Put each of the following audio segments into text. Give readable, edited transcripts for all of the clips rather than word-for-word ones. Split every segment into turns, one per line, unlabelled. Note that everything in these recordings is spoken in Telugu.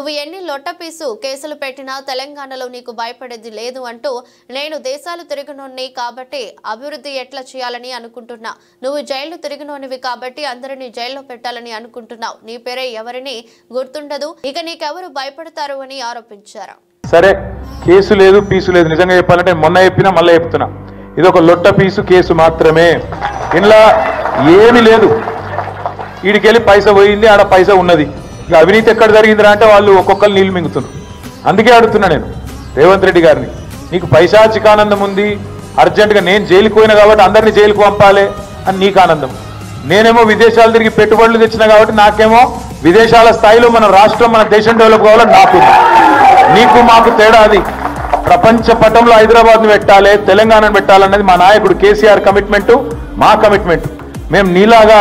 నువ్వు ఎన్ని లొట్టపీసు కేసులు పెట్టినా తెలంగాణలో నీకు భయపడేది లేదు అంటూ నేను దేశాలు తిరిగినోన్ని కాబట్టి అభివృద్ధి ఎట్లా చేయాలని అనుకుంటున్నా. నువ్వు జైలు తిరిగినోనివి కాబట్టి అందరినీ జైల్లో పెట్టాలని అనుకుంటున్నావు. నీ పేరే ఎవరిని గుర్తుండదు, ఇక నీకెవరు భయపడతారు అని ఆరోపించారు.
సరే, కేసు లేదు పీసు లేదు. నిజంగా చెప్పాలంటే మొన్న చెప్పినా మళ్ళీ చెప్తున్నా, ఇది ఒక లొట్ట పీసు కేసు మాత్రమే. ఇలా ఏమీ లేదు. వీడికెళ్ళి పైసా పోయింది, ఆడ పైసా ఉన్నది. ఇక అవినీతి ఎక్కడ జరిగిందిరా అంటే వాళ్ళు ఒక్కొక్కరు నీళ్లు మింగుతున్నారు. అందుకే అడుగుతున్నా నేను రేవంత్ రెడ్డి గారిని, నీకు పైశాచిక ఆనందం ఉంది, అర్జెంటుగా నేను జైలుకు పోయినా కాబట్టి అందరినీ జైలుకు పంపాలి అని నీకు ఆనందం. నేనేమో విదేశాలు తిరిగి పెట్టుబడులు తెచ్చినా కాబట్టి నాకేమో విదేశాల స్థాయిలో మన రాష్ట్రం మన దేశం డెవలప్ కావాలని నాకు. నీకు మాకు తేడా అది. ప్రపంచ పటంలో హైదరాబాద్ను పెట్టాలి, తెలంగాణను పెట్టాలన్నది మా నాయకుడు కేసీఆర్ కమిట్మెంటు, మా కమిట్మెంట్. మేము నీలాగా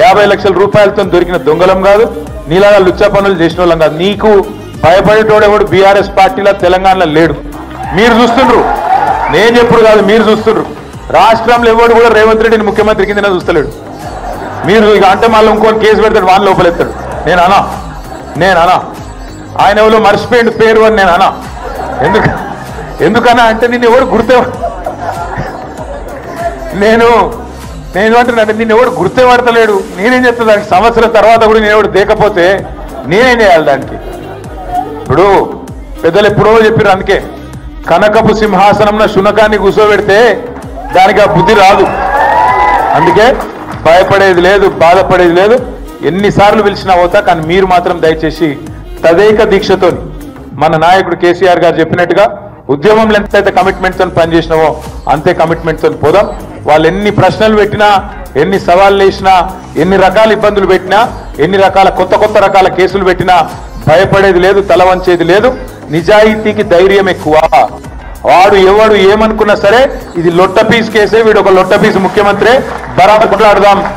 50 లక్షల రూపాయలతో దొరికిన దొంగలం కాదు, నీలాగా లుచ్చా పనులు చేసిన వాళ్ళం కాదు. నీకు భయపడేటోడు ఎవడు బీఆర్ఎస్ పార్టీలో తెలంగాణలో లేడు. మీరు చూస్తుండ్రు, నేను చెప్పుడు కాదు, మీరు చూస్తుండ్రు. రాష్ట్రంలో ఎవడు కూడా రేవంత్ రెడ్డిని ముఖ్యమంత్రి కింద చూస్తలేడు. మీరు ఇక అంటే మళ్ళీ ఇంకొని కేసు పెడతాడు, వాన్ లోపలెత్తాడు. నేను అనా ఆయన ఎవరో మర్చిపోయింది పేరు అని నేను అనా. ఎందుకన్నా అంటే నిన్ను ఎవడు గుర్తే నేను అంటున్నాను, నిన్ను ఎవడు గుర్తే పడతలేడు. నేనేం చెప్తా దానికి? సంవత్సరం తర్వాత కూడా నేను ఎవడు దేకపోతే నేనేం చేయాలి దానికి? ఇప్పుడు పెద్దలు ఎప్పుడో చెప్పారు, అందుకే కనకపు సింహాసనంలో శునకాన్ని కూర్చోబెడితే దానికి ఆ బుద్ధి రాదు. అందుకే భయపడేది లేదు, బాధపడేది లేదు. ఎన్నిసార్లు పిలిచినా పోతా, కానీ మీరు మాత్రం దయచేసి తదేక దీక్షతో మన నాయకుడు కేసీఆర్ గారు చెప్పినట్టుగా ఉద్యమంలో ఎంతైతే కమిట్మెంట్తో పనిచేసినావో అంతే కమిట్మెంట్తో పోదాం. వాళ్ళు ఎన్ని ప్రశ్నలు పెట్టినా, ఎన్ని సవాళ్ళు వేసినా, ఎన్ని రకాల ఇబ్బందులు పెట్టినా, ఎన్ని రకాల కొత్త రకాల కేసులు పెట్టినా భయపడేది లేదు, తల వంచేది లేదు. నిజాయితీకి ధైర్యం ఎక్కువ. వాడు ఎవడు ఏమనుకున్నా సరే ఇది లొట్ట పీస్ కేసే, వీడు ఒక లొట్ట పీస్ ముఖ్యమంత్రి. బరాబర్ కొట్లాడదాం.